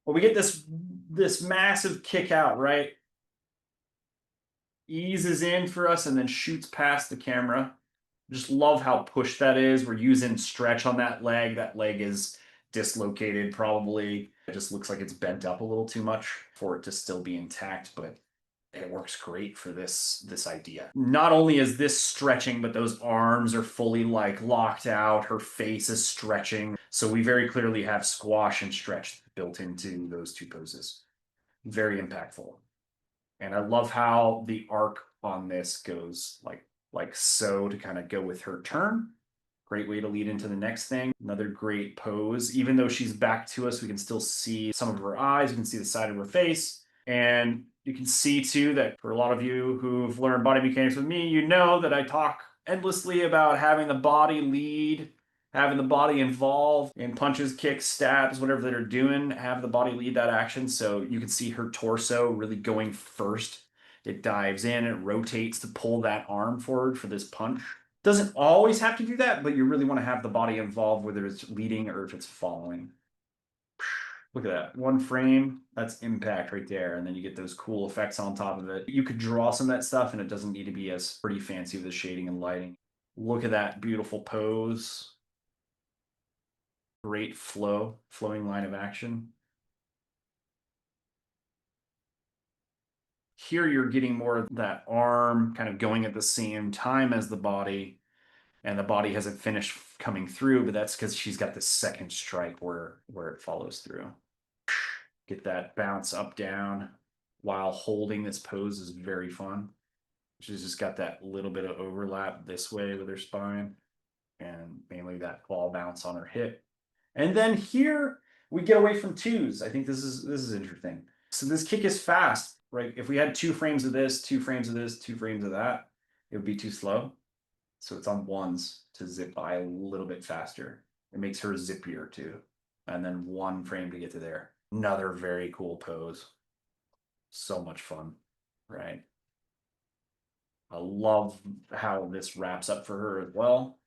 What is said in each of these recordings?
Well, we get this massive kick out, right? Eases in for us and then shoots past the camera. Just love how push that is. We're using stretch on that leg. That leg is dislocated probably. It just looks like it's bent up a little too much for it to still be intact, but it works great for this idea. Not only is this stretching, but those arms are fully like locked out. Her face is stretching. So we very clearly have squash and stretch built into those two poses. Very impactful. And I love how the arc on this goes like so to kind of go with her turn. Great way to lead into the next thing. Another great pose. Even though she's back to us, we can still see some of her eyes. You can see the side of her face. And you can see too that for a lot of you who've learned body mechanics with me, you know that I talk endlessly about having the body lead, having the body involved in punches, kicks, stabs, whatever they're doing, have the body lead that action. So you can see her torso really going first. It dives in, it rotates to pull that arm forward for this punch. Doesn't always have to do that, but you really want to have the body involved, whether it's leading or if it's following. Look at that. One frame, that's impact right there. And then you get those cool effects on top of it. You could draw some of that stuff and it doesn't need to be as pretty fancy with the shading and lighting. Look at that beautiful pose. Great flowing line of action. Here you're getting more of that arm kind of going at the same time as the body, and the body hasn't finished coming through, but that's because she's got this second strike where it follows through. Get that bounce up down while holding this pose is very fun. She's just got that little bit of overlap this way with her spine, and mainly that ball bounce on her hip. And then here we get away from twos. I think this is interesting. So this kick is fast, right? If we had 2 frames of this, 2 frames of this, 2 frames of that, it would be too slow. So it's on ones to zip by a little bit faster. It makes her zippier too. And then 1 frame to get to there. Another very cool pose. So much fun, right? I love how this wraps up for her as well.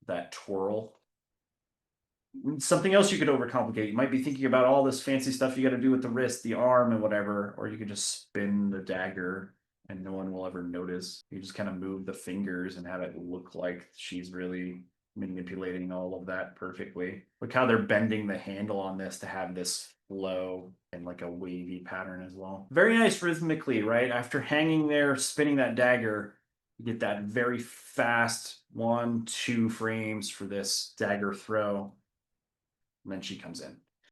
That twirl. Something else you could overcomplicate. You might be thinking about all this fancy stuff you got to do with the wrist, the arm, and whatever, or you could just spin the dagger and no one will ever notice. You just kind of move the fingers and have it look like she's really manipulating all of that perfectly. Look how they're bending the handle on this to have this flow and like a wavy pattern as well. Very nice rhythmically, right? After hanging there, spinning that dagger, you get that very fast 1, 2 frames for this dagger throw. And then she comes in.